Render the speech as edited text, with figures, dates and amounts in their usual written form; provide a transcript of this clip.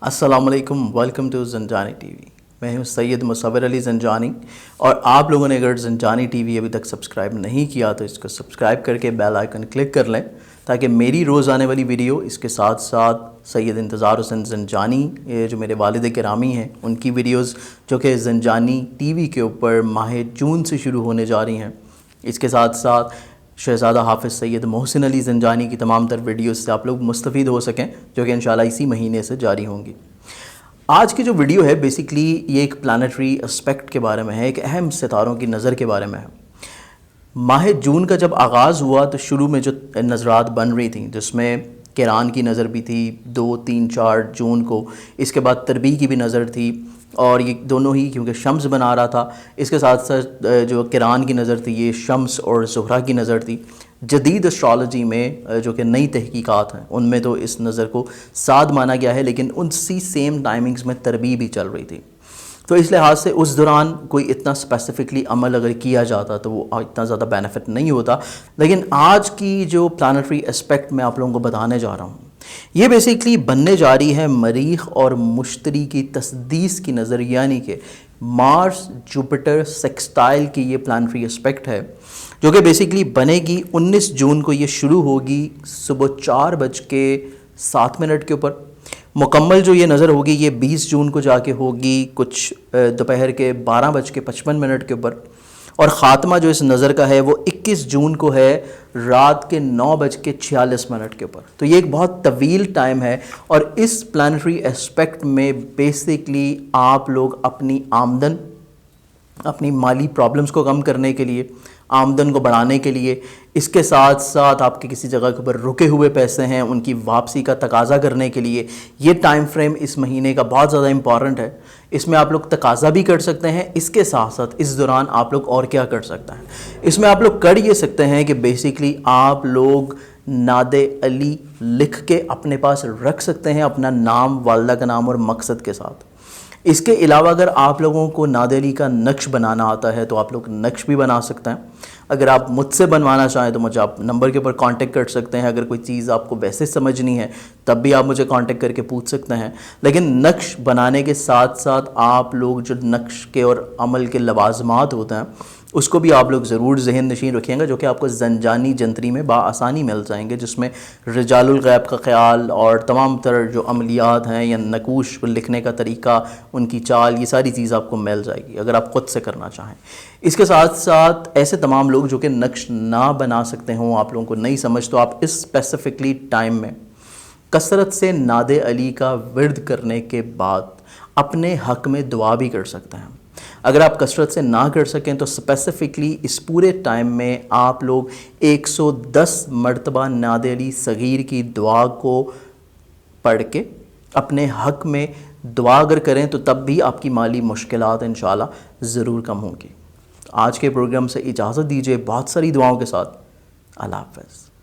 अस्सलामुअलैकुम, welcome to Zanjani TV. मैं हूं सैयद मुसव्विर अली ज़ंजानी और आप लोगों ने अगर ज़ंजानी टीवी अभी तक सब्सक्राइब नहीं किया तो इसको सब्सक्राइब करके बेल आइकन क्लिक कर लें ताकि मेरी रोज़ आने वाली वीडियो, इसके साथ साथ सैयद इंतज़ार हुसैन ज़ंजानी ये जो मेरे वालिद गिरामी हैं उनकी वीडियोज़ जो कि ज़ंजानी टीवी के ऊपर माह जून से शुरू होने जा रही हैं, इसके साथ साथ शहज़ादा हाफ़िज़ सैयद मोहसिन अली ज़ंजानी की तमाम तर वीडियोज़ से आप लोग मुस्तफ़ीद हो सकें, जो कि इंशाल्लाह इसी महीने से जारी होंगी। आज की जो वीडियो है बेसिकली ये एक प्लानिटरी एस्पेक्ट के बारे में है, एक अहम सितारों की नज़र के बारे में है। माह जून का जब आगाज़ हुआ तो शुरू में जो नज़रात बन रही थी जिसमें किरान की नज़र भी थी 2, 3, 4 जून को, इसके बाद तरबी की भी नज़र थी और ये दोनों ही क्योंकि शम्स बना रहा था, इसके साथ साथ जो किरान की नज़र थी ये शम्स और ज़ुहरा की नज़र थी। जदीद एस्ट्रोलॉजी में जो कि नई तहकीकात हैं उनमें तो इस नज़र को साद माना गया है, लेकिन उसी सेम टाइमिंग्स में तरबी भी चल रही थी। तो इस लिहाज से उस दौरान कोई इतना स्पेसिफिकली अमल अगर किया जाता तो वो इतना ज़्यादा बेनिफिट नहीं होता। लेकिन आज की जो प्लानिटरी एस्पेक्ट मैं आप लोगों को बताने जा रहा हूँ ये बेसिकली बनने जा रही है मरीख और मुश्तरी की तस्दीस की नज़र, यानी कि मार्स जुपिटर सेक्सटाइल की ये प्लानिटरी एस्पेक्ट है जो कि बेसिकली बनेगी 19 जून को। ये शुरू होगी सुबह 4:07 के ऊपर। मुकम्मल जो ये नज़र होगी ये 20 जून को जाके होगी कुछ दोपहर के 12:55 के ऊपर, और ख़ात्मा जो इस नज़र का है वो 21 जून को है रात के 9:46 के ऊपर। तो ये एक बहुत तवील टाइम है और इस प्लानिटरी एस्पेक्ट में बेसिकली आप लोग अपनी आमदन, अपनी माली प्रॉब्लम्स को कम करने के लिए, आमदन को बढ़ाने के लिए, इसके साथ साथ आपके किसी जगह के ऊपर रुके हुए पैसे हैं उनकी वापसी का तकाज़ा करने के लिए ये टाइम फ्रेम इस महीने का बहुत ज़्यादा इम्पॉर्टेंट है। इसमें आप लोग तकाज़ा भी कर सकते हैं। इसके साथ साथ इस दौरान आप लोग और क्या कर सकते हैं, इसमें आप लोग कर ये सकते हैं कि बेसिकली आप लोग नादे अली लिख के अपने पास रख सकते हैं, अपना नाम, वालदा का नाम और मकसद के साथ। इसके अलावा अगर आप लोगों को नादे अली का नक्श बनाना आता है तो आप लोग नक्श भी बना सकते हैं। अगर आप मुझसे बनवाना चाहें तो मुझे आप नंबर के ऊपर कांटेक्ट कर सकते हैं। अगर कोई चीज़ आपको वैसे समझनी है तब भी आप मुझे कांटेक्ट करके पूछ सकते हैं। लेकिन नक्श बनाने के साथ साथ आप लोग जो नक्श के और अमल के लवाजमात होते हैं उसको भी आप लोग ज़रूर ज़हन नशीन रखिएगा, जो कि आपको ज़ंजानी जंतरी में बाआसानी मिल जाएंगे, जिसमें रिजालुल गैब का ख्याल और तमाम तरह जो अमलियात हैं या नकूश लिखने का तरीका, उनकी चाल, ये सारी चीज़ आपको मिल जाएगी अगर आप ख़ुद से करना चाहें। इसके साथ साथ ऐसे तमाम लोग जो कि नक्श ना बना सकते हों, आप लोगों को नहीं समझ, तो आप इस स्पेसिफ़िकली टाइम में कसरत से नादे अली का विर्द करने के बाद अपने हक़ में दुआ भी कर सकते हैं। अगर आप कसरत से ना कर सकें तो स्पेसिफ़िकली इस पूरे टाइम में आप लोग 110 मरतबा नादे अली सगीर की दुआ को पढ़ के अपने हक़ में दुआ अगर करें तो तब भी आपकी माली मुश्किलात इंशाल्लाह ज़रूर कम होंगी। आज के प्रोग्राम से इजाज़त दीजिए बहुत सारी दुआओं के साथ। अल्लाह हाफ़िज़।